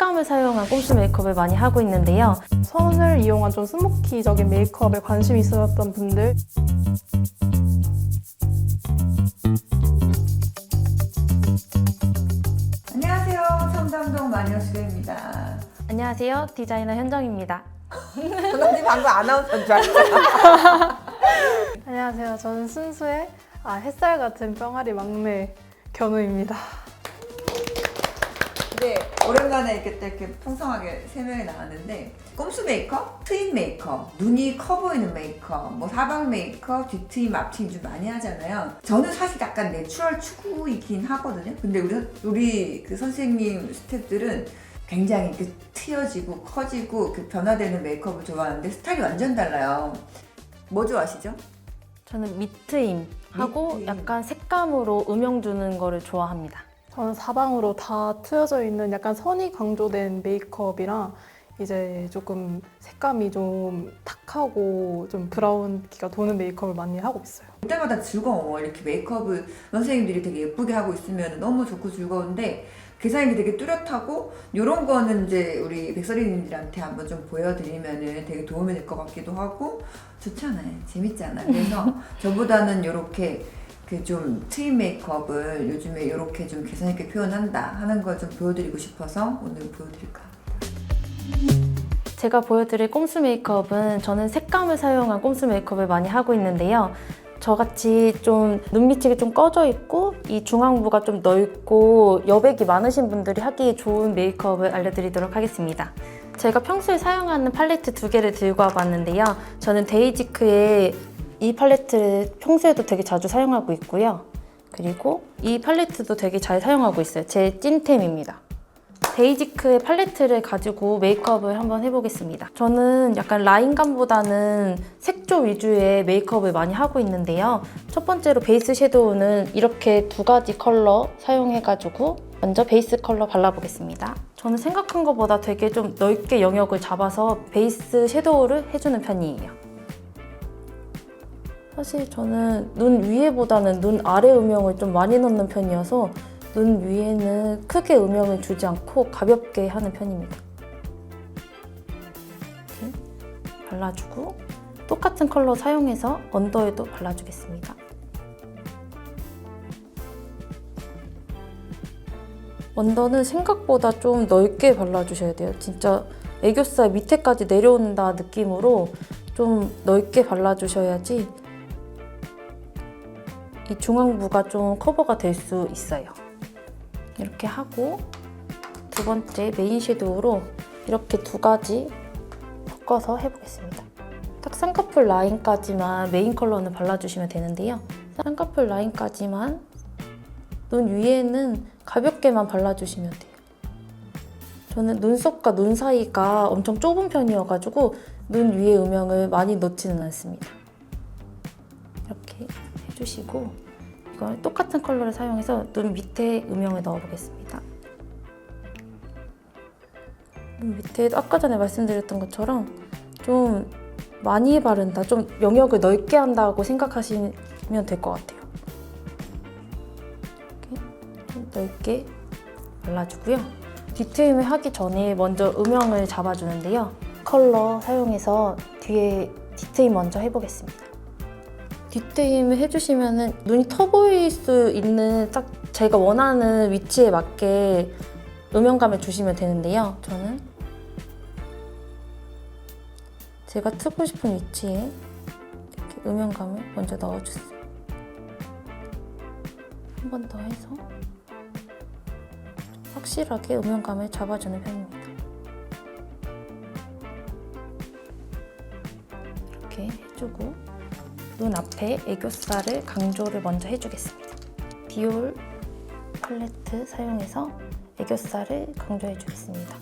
색감을 사용한 꼼수 메이크업을 많이 하고 있는데요. 선을 이용한 좀 스모키적인 메이크업에 관심이 있으셨던 분들, 안녕하세요. 청담동 마녀수입니다. 안녕하세요. 디자이너 현정입니다. 언니 방금 아나운서인 줄 알았어요. 안녕하세요. 저는 순수의 햇살 같은 병아리 막내 견우입니다. 네, 오랜만에 이렇게 풍성하게 세 명이 나왔는데 꼼수 메이크업, 트임 메이크업, 눈이 커 보이는 메이크업, 뭐 사방 메이크업, 뒤트임, 앞트임 좀 많이 하잖아요. 저는 사실 약간 내추럴 추구이긴 하거든요. 근데 우리 그 선생님 스태프들은 굉장히 그 트여지고 커지고 그 변화되는 메이크업을 좋아하는데 스타일이 완전 달라요. 뭐 좋아하시죠? 저는 밑트임 하고 밑트임. 약간 색감으로 음영 주는 거를 좋아합니다. 저는 사방으로 다 트여져 있는 약간 선이 강조된 메이크업이랑 이제 조금 색감이 좀 탁하고 좀 브라운기가 도는 메이크업을 많이 하고 있어요. 볼 때마다 즐거워. 이렇게 메이크업을 선생님들이 되게 예쁘게 하고 있으면 너무 좋고 즐거운데 계산이 되게 뚜렷하고 이런 거는 이제 우리 백설이님들한테 한번 좀 보여드리면은 되게 도움이 될 것 같기도 하고 좋잖아요. 재밌잖아요. 그래서 저보다는 이렇게 그 좀 트임 메이크업을 요즘에 이렇게 좀 개성 있게 표현한다 하는 걸 좀 보여드리고 싶어서 오늘 보여드릴까 합니다. 제가 보여드릴 꼼수 메이크업은 저는 색감을 사용한 꼼수 메이크업을 많이 하고 있는데요. 저같이 좀 눈밑이 좀 꺼져 있고 이 중앙부가 좀 넓고 여백이 많으신 분들이 하기 좋은 메이크업을 알려드리도록 하겠습니다. 제가 평소에 사용하는 팔레트 두 개를 들고 와봤는데요. 저는 데이지크의 이 팔레트를 평소에도 되게 자주 사용하고 있고요. 그리고 이 팔레트도 되게 잘 사용하고 있어요. 제 찐템입니다. 데이지크의 팔레트를 가지고 메이크업을 한번 해보겠습니다. 저는 약간 라인감보다는 색조 위주의 메이크업을 많이 하고 있는데요. 첫 번째로 베이스 섀도우는 이렇게 두 가지 컬러 사용해가지고 먼저 베이스 컬러 발라보겠습니다. 저는 생각한 것보다 되게 좀 넓게 영역을 잡아서 베이스 섀도우를 해주는 편이에요. 사실 저는 눈 위에보다는 눈 아래 음영을 좀 많이 넣는 편이어서 눈 위에는 크게 음영을 주지 않고 가볍게 하는 편입니다. 이렇게 발라주고 똑같은 컬러 사용해서 언더에도 발라주겠습니다. 언더는 생각보다 좀 넓게 발라주셔야 돼요. 진짜 애교살 밑에까지 내려온다 느낌으로 좀 넓게 발라주셔야지 이 중앙부가 좀 커버가 될 수 있어요. 이렇게 하고 두 번째 메인 섀도우로 이렇게 두 가지 섞어서 해보겠습니다. 딱 쌍꺼풀 라인까지만 메인 컬러는 발라주시면 되는데요. 쌍꺼풀 라인까지만 눈 위에는 가볍게만 발라주시면 돼요. 저는 눈썹과 눈 사이가 엄청 좁은 편이어가지고 눈 위에 음영을 많이 넣지는 않습니다. 이렇게 해주시고 이걸 똑같은 컬러를 사용해서 눈 밑에 음영을 넣어보겠습니다. 눈 밑에도 아까 전에 말씀드렸던 것처럼 좀 많이 바른다, 좀 영역을 넓게 한다고 생각하시면 될 것 같아요. 이렇게 좀 넓게 발라주고요. 뒤트임을 하기 전에 먼저 음영을 잡아주는데요. 컬러 사용해서 뒤에 뒤트임 먼저 해보겠습니다. 뒤트임을 해주시면 눈이 터 보일 수 있는 딱 제가 원하는 위치에 맞게 음영감을 주시면 되는데요. 저는 제가 트고 싶은 위치에 이렇게 음영감을 먼저 넣어주세요. 한 번 더 해서 확실하게 음영감을 잡아주는 편입니다. 이렇게 해주고 눈 앞에 애교살을 강조를 먼저 해주겠습니다. 디올 팔레트 사용해서 애교살을 강조해주겠습니다.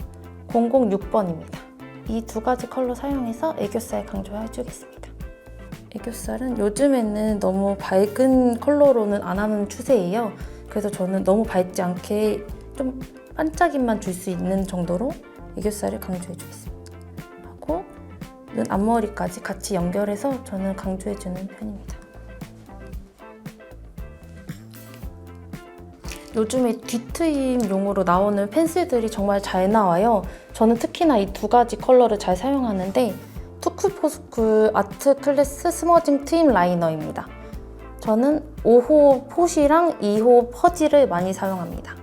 006번입니다. 이 두 가지 컬러 사용해서 애교살 강조해주겠습니다. 애교살은 요즘에는 너무 밝은 컬러로는 안 하는 추세예요. 그래서 저는 너무 밝지 않게 좀 반짝임만 줄 수 있는 정도로 애교살을 강조해주겠습니다. 하고 눈 앞머리까지 같이 연결해서 저는 강조해주는 편입니다. 요즘에 뒤트임용으로 나오는 펜슬들이 정말 잘 나와요. 저는 특히나 이 두 가지 컬러를 잘 사용하는데 투쿨포스쿨 아트 클래스 스머징 트임 라이너입니다. 저는 5호 폿이랑 2호 퍼지를 많이 사용합니다.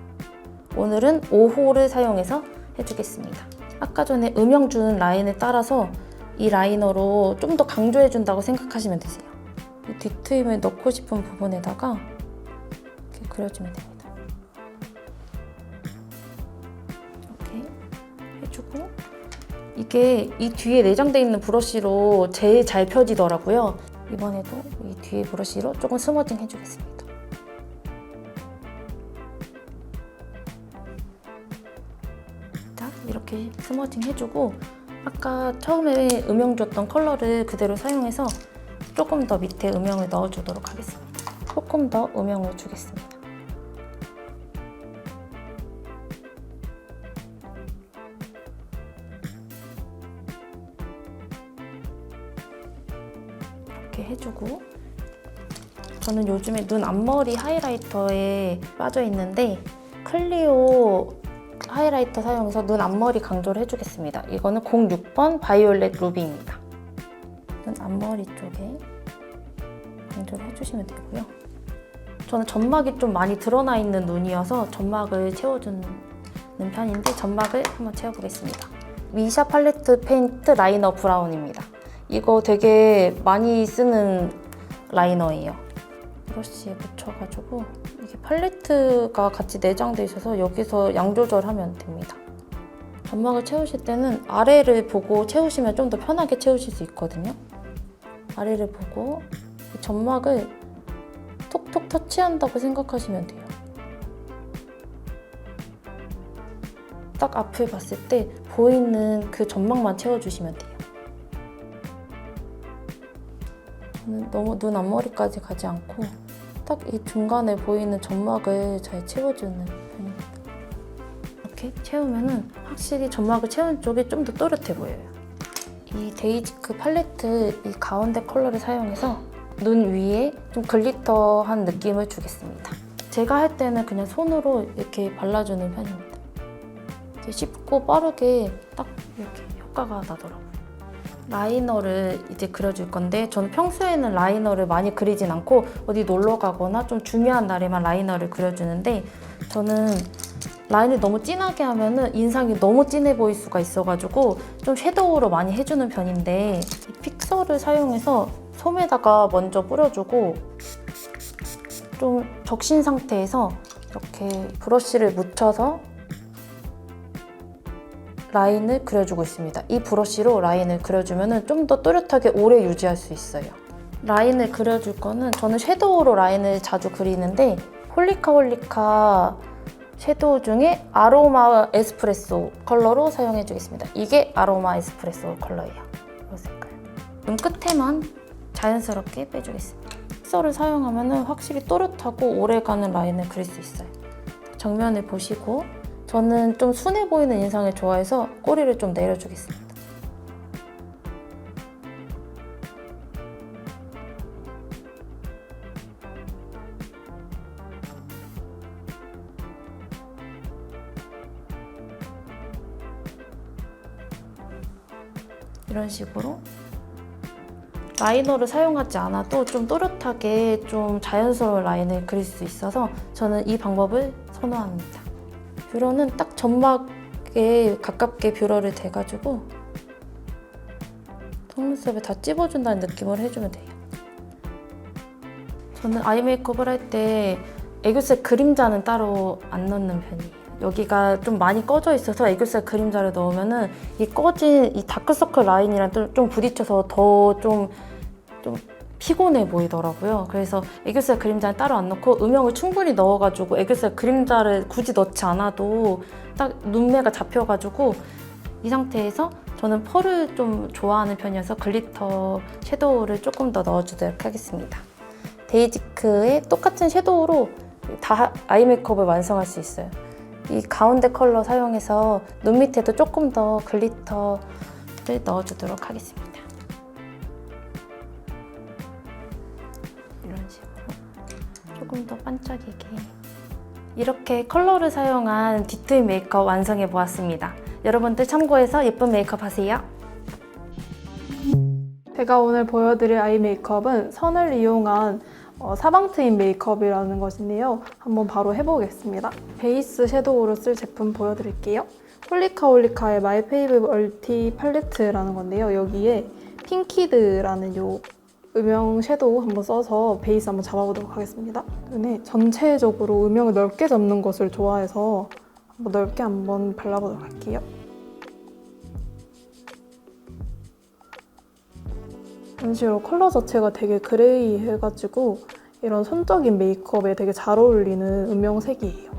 오늘은 5호를 사용해서 해주겠습니다. 아까 전에 음영 주는 라인에 따라서 이 라이너로 좀 더 강조해준다고 생각하시면 되세요. 이 뒤트임을 넣고 싶은 부분에다가 이렇게 그려주면 됩니다. 이렇게 해주고 이게 이 뒤에 내장되어 있는 브러쉬로 제일 잘 펴지더라고요. 이번에도 이 뒤에 브러쉬로 조금 스머징 해주겠습니다. 자, 이렇게 스머징 해주고 아까 처음에 음영 줬던 컬러를 그대로 사용해서 조금 더 밑에 음영을 넣어주도록 하겠습니다. 조금 더 음영을 주겠습니다. 이렇게 해주고 저는 요즘에 눈 앞머리 하이라이터에 빠져 있는데 클리오 하이라이터 사용해서 눈 앞머리 강조를 해주겠습니다. 이거는 06번 바이올렛 루비입니다. 눈 앞머리 쪽에 강조를 해주시면 되고요. 저는 점막이 좀 많이 드러나 있는 눈이어서 점막을 채워주는 편인데 점막을 한번 채워보겠습니다. 미샤 팔레트 페인트 라이너 브라운입니다. 이거 되게 많이 쓰는 라이너예요. 브러쉬에 묻혀가지고 이게 팔레트가 같이 내장돼 있어서 여기서 양 조절하면 됩니다. 점막을 채우실 때는 아래를 보고 채우시면 좀 더 편하게 채우실 수 있거든요. 아래를 보고 이 점막을 톡톡 터치한다고 생각하시면 돼요. 딱 앞을 봤을 때 보이는 그 점막만 채워주시면 돼요. 저는 너무 눈 앞머리까지 가지 않고 딱 이 중간에 보이는 점막을 잘 채워주는 편입니다. 이렇게 채우면은 확실히 점막을 채운 쪽이 좀 더 또렷해 보여요. 이 데이지크 팔레트 이 가운데 컬러를 사용해서 눈 위에 좀 글리터한 느낌을 주겠습니다. 제가 할 때는 그냥 손으로 이렇게 발라주는 편입니다. 이렇게 쉽고 빠르게 딱 이렇게 효과가 나더라고요. 라이너를 이제 그려줄 건데 저는 평소에는 라이너를 많이 그리진 않고 어디 놀러 가거나 좀 중요한 날에만 라이너를 그려주는데 저는 라인을 너무 진하게 하면은 인상이 너무 진해 보일 수가 있어가지고 좀 섀도우로 많이 해주는 편인데 이 픽서를 사용해서 솜에다가 먼저 뿌려주고 좀 적신 상태에서 이렇게 브러쉬를 묻혀서 라인을 그려주고 있습니다. 이 브러쉬로 라인을 그려주면 좀 더 또렷하게 오래 유지할 수 있어요. 라인을 그려줄 거는 저는 섀도우로 라인을 자주 그리는데 홀리카 섀도우 중에 아로마 에스프레소 컬러로 사용해 주겠습니다. 이게 아로마 에스프레소 컬러예요. 이 색깔. 눈 끝에만 자연스럽게 빼주겠습니다. 픽서를 사용하면 확실히 또렷하고 오래가는 라인을 그릴 수 있어요. 정면을 보시고 저는 좀 순해 보이는 인상을 좋아해서 꼬리를 좀 내려주겠습니다. 이런 식으로 라이너를 사용하지 않아도 좀 또렷하게 좀 자연스러운 라인을 그릴 수 있어서 저는 이 방법을 선호합니다. 뷰러는 딱 점막에 가깝게 뷰러를 대가지고 속눈썹에 다 찝어준다는 느낌을 해주면 돼요. 저는 아이 메이크업을 할 때 애교살 그림자는 따로 안 넣는 편이에요. 여기가 좀 많이 꺼져 있어서 애교살 그림자를 넣으면은 이 꺼진 이 다크서클 라인이랑 좀 부딪혀서 더 좀 피곤해 보이더라고요. 그래서 애교살 그림자는 따로 안 넣고 음영을 충분히 넣어가지고 애교살 그림자를 굳이 넣지 않아도 딱 눈매가 잡혀가지고 이 상태에서 저는 펄을 좀 좋아하는 편이어서 글리터 섀도우를 조금 더 넣어주도록 하겠습니다. 데이지크의 똑같은 섀도우로 다 아이 메이크업을 완성할 수 있어요. 이 가운데 컬러 사용해서 눈 밑에도 조금 더 글리터를 넣어주도록 하겠습니다. 이런 식으로 조금 더 반짝이게 이렇게 컬러를 사용한 뒤트임 메이크업 완성해 보았습니다. 여러분들 참고해서 예쁜 메이크업 하세요. 제가 오늘 보여드릴 아이 메이크업은 선을 이용한 사방 트임 메이크업이라는 것인데요. 한번 바로 해보겠습니다. 베이스 섀도우로 쓸 제품 보여드릴게요. 홀리카홀리카의 마이 페이브 멀티 팔레트라는 건데요. 여기에 핑키드라는 요 음영 섀도우 한번 써서 베이스 한번 잡아보도록 하겠습니다. 눈에 전체적으로 음영을 넓게 잡는 것을 좋아해서 한번 넓게 한번 발라보도록 할게요. 이런 식으로 컬러 자체가 되게 그레이해가지고 이런 손적인 메이크업에 되게 잘 어울리는 음영색이에요.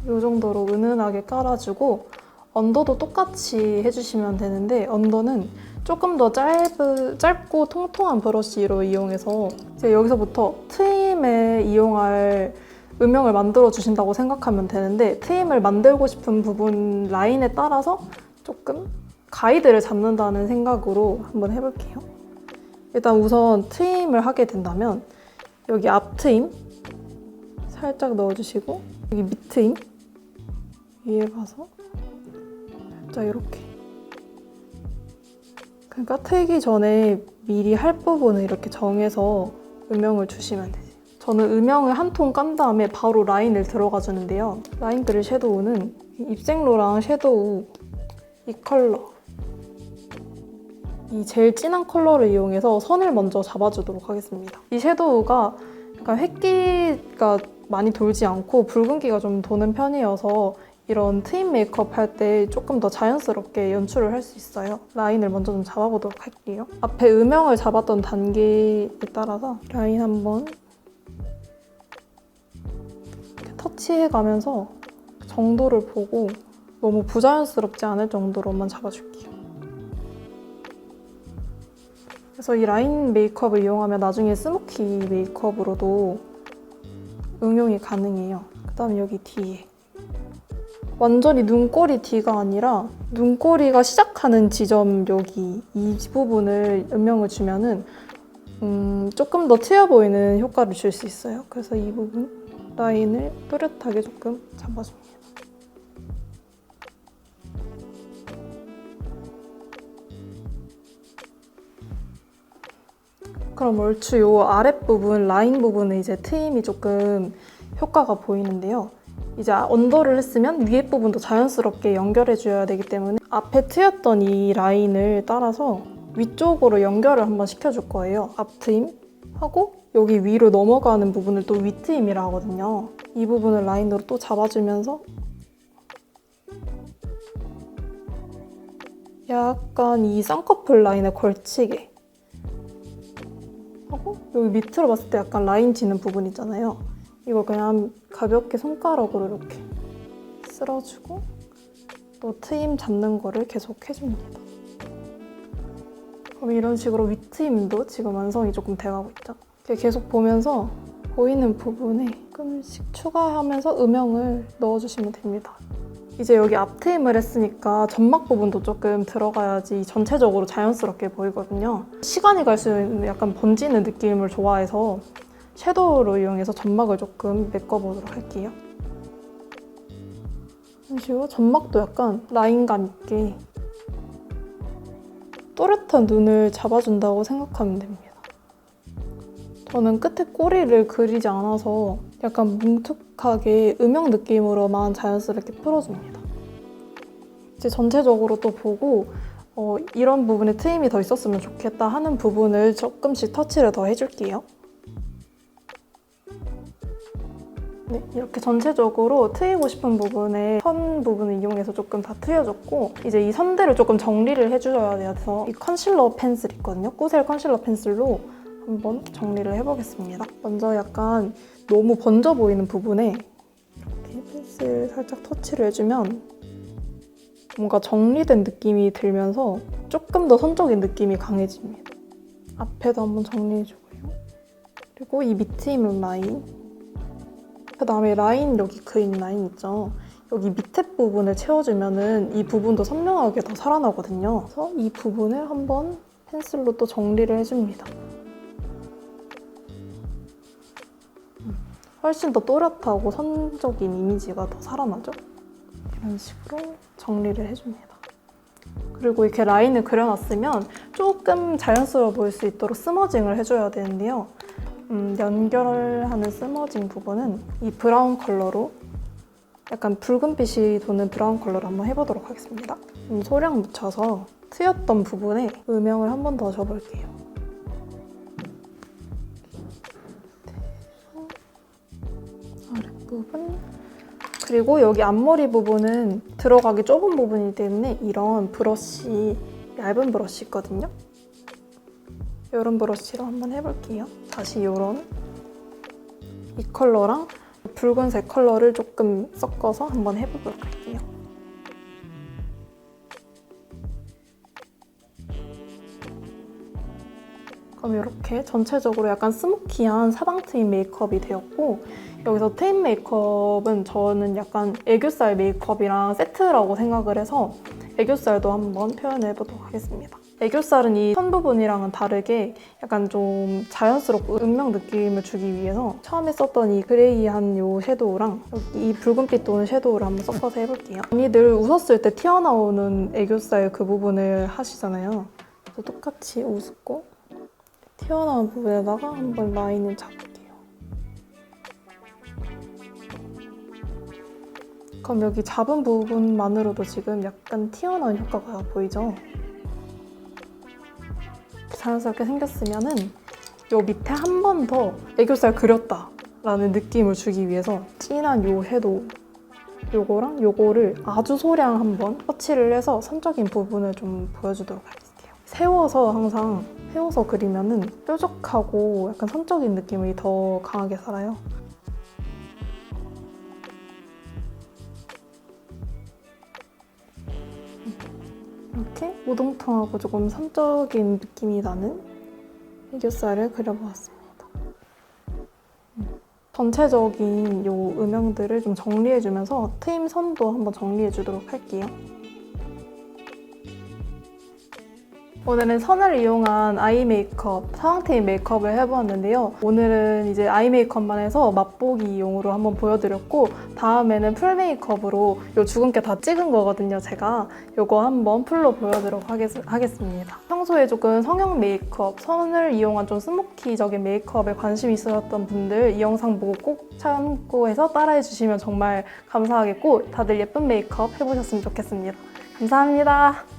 이 정도로 은은하게 깔아주고 언더도 똑같이 해주시면 되는데 언더는 조금 더 짧고 통통한 브러쉬로 이용해서 이제 여기서부터 트임에 이용할 음영을 만들어 주신다고 생각하면 되는데 트임을 만들고 싶은 부분 라인에 따라서 조금 가이드를 잡는다는 생각으로 한번 해볼게요. 일단 우선 트임을 하게 된다면 여기 앞 트임 살짝 넣어주시고 여기 밑 트임 위에 봐서 살짝 이렇게 그러니까 트이기 전에 미리 할 부분을 이렇게 정해서 음영을 주시면 되세요. 저는 음영을 한 통 깐 다음에 바로 라인을 들어가 주는데요. 라인 그릴 섀도우는 입생로랑 섀도우 이 컬러 이 제일 진한 컬러를 이용해서 선을 먼저 잡아주도록 하겠습니다. 이 섀도우가 약간 획기가 많이 돌지 않고 붉은기가 좀 도는 편이어서 이런 트임 메이크업 할 때 조금 더 자연스럽게 연출을 할 수 있어요. 라인을 먼저 좀 잡아보도록 할게요. 앞에 음영을 잡았던 단계에 따라서 라인 한번 터치해가면서 정도를 보고 너무 부자연스럽지 않을 정도로만 잡아줄게요. 그래서 이 라인 메이크업을 이용하면 나중에 스모키 메이크업으로도 응용이 가능해요. 그 다음에 여기 뒤에 완전히 눈꼬리 뒤가 아니라 눈꼬리가 시작하는 지점 여기 이 부분을 음영을 주면은 조금 더 트여 보이는 효과를 줄 수 있어요. 그래서 이 부분 라인을 또렷하게 조금 잡아줍니다. 그럼 얼추 요 아랫부분, 라인 부분은 이제 트임이 조금 효과가 보이는데요. 이제 언더를 했으면 위에 부분도 자연스럽게 연결해줘야 되기 때문에 앞에 트였던 이 라인을 따라서 위쪽으로 연결을 한번 시켜줄 거예요. 앞 트임 하고 여기 위로 넘어가는 부분을 또 위 트임이라 하거든요. 이 부분을 라인으로 또 잡아주면서 약간 이 쌍꺼풀 라인에 걸치게 하고 여기 밑으로 봤을 때 약간 라인 지는 부분 있잖아요. 이걸 그냥 가볍게 손가락으로 이렇게 쓸어주고 또 트임 잡는 거를 계속 해줍니다. 그럼 이런 식으로 윗트임도 지금 완성이 조금 돼가고 있죠. 이렇게 계속 보면서 보이는 부분에 조금씩 추가하면서 음영을 넣어주시면 됩니다. 이제 여기 앞트임을 했으니까 점막 부분도 조금 들어가야지 전체적으로 자연스럽게 보이거든요. 시간이 갈수록 약간 번지는 느낌을 좋아해서 섀도우로 이용해서 점막을 조금 메꿔보도록 할게요. 이런 식으로 점막도 약간 라인감 있게 또렷한 눈을 잡아준다고 생각하면 됩니다. 저는 끝에 꼬리를 그리지 않아서 약간 뭉툭하게 음영 느낌으로만 자연스럽게 풀어줍니다. 이제 전체적으로 또 보고 이런 부분에 트임이 더 있었으면 좋겠다 하는 부분을 조금씩 터치를 더 해줄게요. 네, 이렇게 전체적으로 트이고 싶은 부분에 선 부분을 이용해서 조금 다 트여줬고 이제 이 선들을 조금 정리를 해줘야 돼서 이 컨실러 펜슬 있거든요. 꾸셀 컨실러 펜슬로 한번 정리를 해보겠습니다. 먼저 약간 너무 번져 보이는 부분에 이렇게 펜슬 살짝 터치를 해주면 뭔가 정리된 느낌이 들면서 조금 더 선적인 느낌이 강해집니다. 앞에도 한번 정리해주고요. 그리고 이 밑에 있는 라인 그 다음에 라인 여기 그린 라인 있죠? 여기 밑에 부분을 채워주면은 이 부분도 선명하게 더 살아나거든요. 그래서 이 부분을 한번 펜슬로 또 정리를 해줍니다. 훨씬 더 또렷하고 선적인 이미지가 더 살아나죠. 이런 식으로 정리를 해줍니다. 그리고 이렇게 라인을 그려놨으면 조금 자연스러워 보일 수 있도록 스머징을 해줘야 되는데요. 연결하는 스머징 부분은 이 브라운 컬러로 약간 붉은빛이 도는 브라운 컬러로 한번 해보도록 하겠습니다. 소량 묻혀서 트였던 부분에 음영을 한 번 더 줘볼게요. 아랫부분, 그리고 여기 앞머리 부분은 들어가기 좁은 부분이기 때문에 이런 브러쉬, 얇은 브러쉬 있거든요. 이런 브러쉬로 한번 해볼게요. 다시 이런 이 컬러랑 붉은색 컬러를 조금 섞어서 한번 해보도록 할게요. 그럼 이렇게 전체적으로 약간 스모키한 사방 트임 메이크업이 되었고, 여기서 트임 메이크업은 저는 약간 애교살 메이크업이랑 세트라고 생각을 해서 애교살도 한번 표현해 보도록 하겠습니다. 애교살은 이 선 부분이랑은 다르게 약간 좀 자연스럽고 음영 느낌을 주기 위해서 처음에 썼던 이 그레이한 요 섀도우랑 여기 이 붉은빛 도는 섀도우를 한번 섞어서 해볼게요. 언니들 웃었을 때 튀어나오는 애교살 그 부분을 하시잖아요. 그래서 똑같이 웃고 튀어나온 부분에다가 한번 라인을 잡을게요. 그럼 여기 잡은 부분만으로도 지금 약간 튀어나온 효과가 보이죠? 자연스럽게 생겼으면은 요 밑에 한 번 더 애교살 그렸다 라는 느낌을 주기 위해서 진한 요 섀도우 요거랑 요거를 아주 소량 한번 터치를 해서 선적인 부분을 좀 보여주도록 할게요. 항상 세워서 그리면은 뾰족하고 약간 선적인 느낌이 더 강하게 살아요. 이렇게 우동통하고 조금 선적인 느낌이 나는 애교살을 그려보았습니다. 전체적인 이 음영들을 좀 정리해주면서 트임 선도 한번 정리해주도록 할게요. 오늘은 선을 이용한 아이 메이크업, 사방트임 메이크업을 해보았는데요. 오늘은 이제 아이 메이크업만 해서 맛보기용으로 한번 보여드렸고, 다음에는 풀 메이크업으로 요 주근깨 다 찍은 거거든요, 제가. 요거 한번 풀로 보여드리도록 하겠습니다. 평소에 조금 성형 메이크업, 선을 이용한 좀 스모키적인 메이크업에 관심 있으셨던 분들 이 영상 보고 꼭 참고해서 따라해주시면 정말 감사하겠고, 다들 예쁜 메이크업 해보셨으면 좋겠습니다. 감사합니다.